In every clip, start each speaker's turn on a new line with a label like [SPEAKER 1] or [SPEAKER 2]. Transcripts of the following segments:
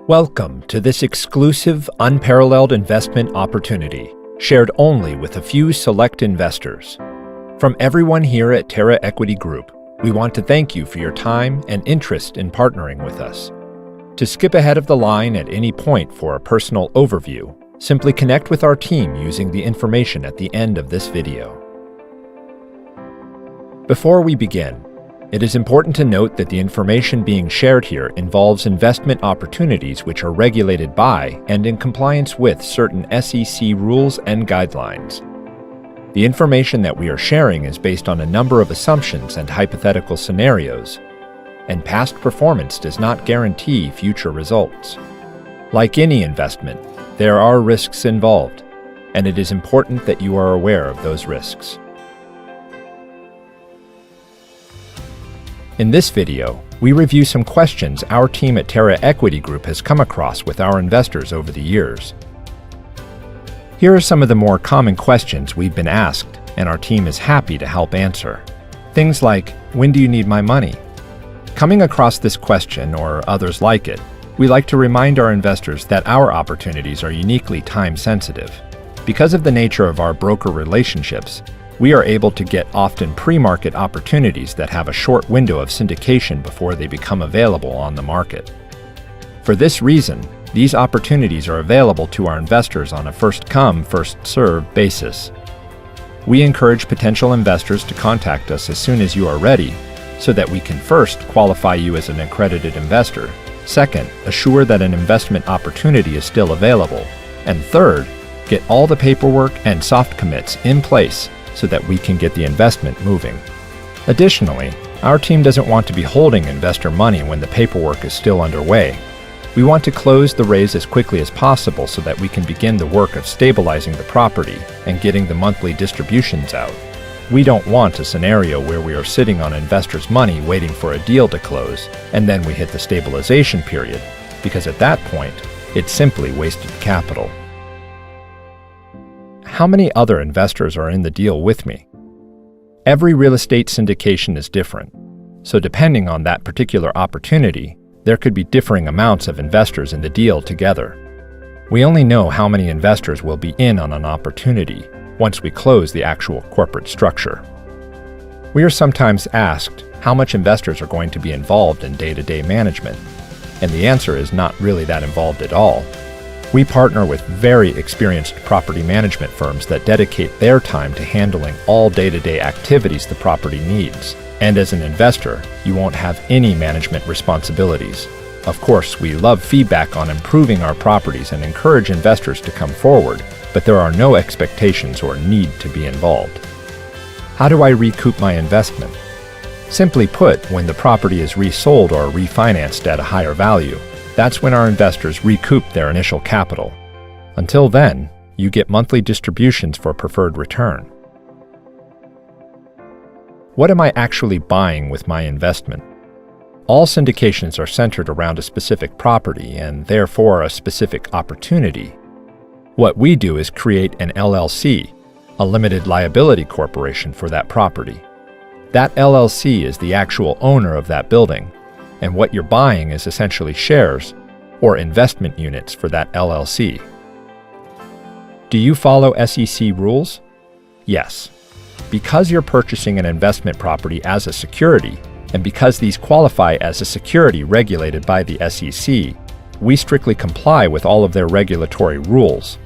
[SPEAKER 1] Welcome to this exclusive, unparalleled investment opportunity, shared only with a few select investors. From everyone here at Terra Equity Group, we want to thank you for your time and interest in partnering with us. To skip ahead of the line at any point for a personal overview, simply connect with our team using the information at the end of this video. Before we begin, it is important to note that the information being shared here involves investment opportunities which are regulated by and in compliance with certain SEC rules and guidelines. The information that we are sharing is based on a number of assumptions and hypothetical scenarios, and past performance does not guarantee future results. Like any investment, there are risks involved, and it is important that you are aware of those risks. In this video, we review some questions our team at Terra Equity Group has come across with our investors over the years. Here are some of the more common questions we've been asked, and our team is happy to help answer. Things like, when do you need my money? Coming across this question, or others like it, we like to remind our investors that our opportunities are uniquely time-sensitive. Because of the nature of our broker relationships, we are able to get often pre-market opportunities that have a short window of syndication before they become available on the market. For this reason, these opportunities are available to our investors on a first-come, first-served basis. We encourage potential investors to contact us as soon as you are ready, so that we can first qualify you as an accredited investor, second, assure that an investment opportunity is still available, and third, get all the paperwork and soft commits in place so that we can get the investment moving. Additionally, our team doesn't want to be holding investor money when the paperwork is still underway. We want to close the raise as quickly as possible so that we can begin the work of stabilizing the property and getting the monthly distributions out. We don't want a scenario where we are sitting on investors' money waiting for a deal to close, and then we hit the stabilization period, because at that point, it's simply wasted capital. How many other investors are in the deal with me? Every real estate syndication is different, so depending on that particular opportunity, there could be differing amounts of investors in the deal together. We only know how many investors will be in on an opportunity once we close the actual corporate structure. We are sometimes asked how much investors are going to be involved in day-to-day management, and the answer is not really that involved at all. We partner with very experienced property management firms that dedicate their time to handling all day-to-day activities the property needs. And as an investor, you won't have any management responsibilities. Of course, we love feedback on improving our properties and encourage investors to come forward, but there are no expectations or need to be involved. How do I recoup my investment? Simply put, when the property is resold or refinanced at a higher value, that's when our investors recoup their initial capital. Until then, you get monthly distributions for preferred return. What am I actually buying with my investment? All syndications are centered around a specific property and therefore a specific opportunity. What we do is create an LLC, a limited liability corporation for that property. That LLC is the actual owner of that building, and what you're buying is essentially shares or investment units for that LLC. Do you follow SEC rules? Yes. Because you're purchasing an investment property as a security, and because these qualify as a security regulated by the SEC, we strictly comply with all of their regulatory rules.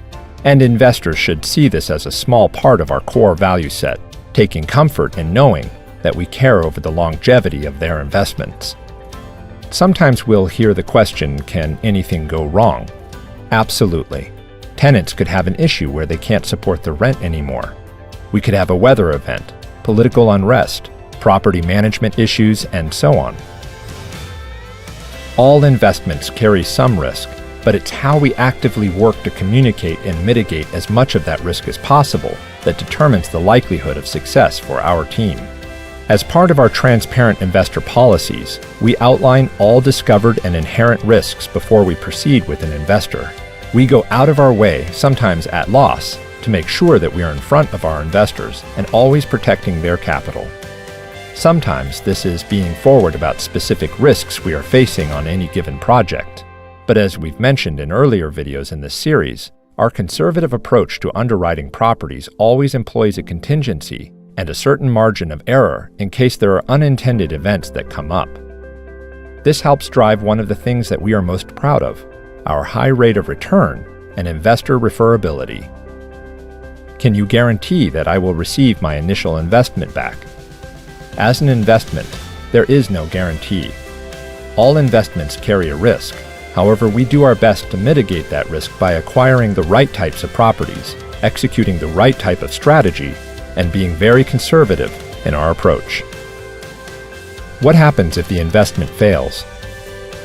[SPEAKER 1] And investors should see this as a small part of our core value set, taking comfort in knowing that we care over the longevity of their investments. Sometimes we'll hear the question, can anything go wrong? Absolutely. Tenants could have an issue where they can't support the rent anymore. We could have a weather event, political unrest, property management issues, and so on. All investments carry some risk, but it's how we actively work to communicate and mitigate as much of that risk as possible that determines the likelihood of success for our team. As part of our transparent investor policies, we outline all discovered and inherent risks before we proceed with an investor. We go out of our way, sometimes at loss, to make sure that we are in front of our investors and always protecting their capital. Sometimes this is being forward about specific risks we are facing on any given project. But as we've mentioned in earlier videos in this series, our conservative approach to underwriting properties always employs a contingency and a certain margin of error in case there are unintended events that come up. This helps drive one of the things that we are most proud of, our high rate of return and investor referability. Can you guarantee that I will receive my initial investment back? As an investment, there is no guarantee. All investments carry a risk. However, we do our best to mitigate that risk by acquiring the right types of properties, executing the right type of strategy, and being very conservative in our approach. What happens if the investment fails?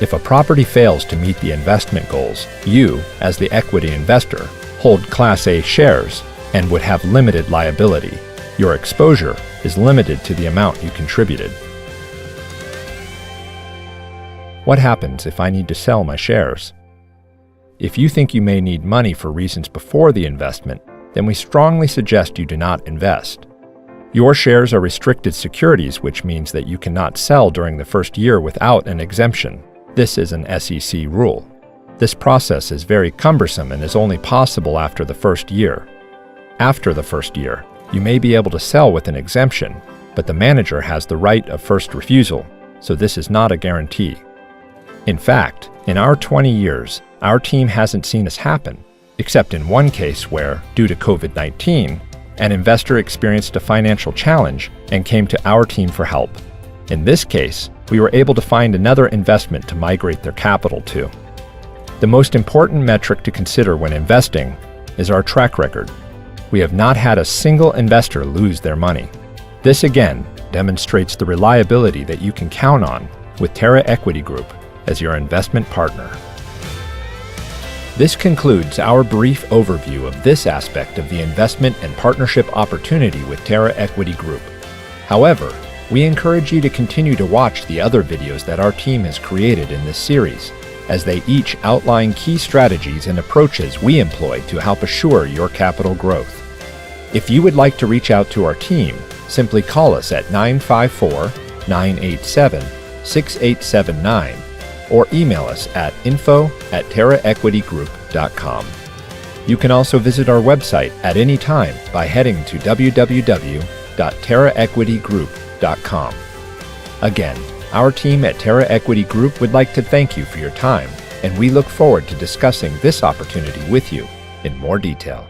[SPEAKER 1] If a property fails to meet the investment goals, you, as the equity investor, hold Class A shares and would have limited liability. Your exposure is limited to the amount you contributed. What happens if I need to sell my shares? If you think you may need money for reasons before the investment, then we strongly suggest you do not invest. Your shares are restricted securities, which means that you cannot sell during the first year without an exemption. This is an SEC rule. This process is very cumbersome and is only possible after the first year. After the first year, you may be able to sell with an exemption, but the manager has the right of first refusal, so this is not a guarantee. In fact, in our 20 years, our team hasn't seen this happen, except in one case where, due to COVID-19, an investor experienced a financial challenge and came to our team for help. In this case, we were able to find another investment to migrate their capital to. The most important metric to consider when investing is our track record. We have not had a single investor lose their money. This again demonstrates the reliability that you can count on with Terra Equity Group as your investment partner. This concludes our brief overview of this aspect of the investment and partnership opportunity with Terra Equity Group. However, we encourage you to continue to watch the other videos that our team has created in this series, as they each outline key strategies and approaches we employ to help assure your capital growth. If you would like to reach out to our team, simply call us at 954-987-6879 or email us at info@terraequitygroup.com. You can also visit our website at any time by heading to www.terraequitygroup.com. Again, our team at Terra Equity Group would like to thank you for your time, and we look forward to discussing this opportunity with you in more detail.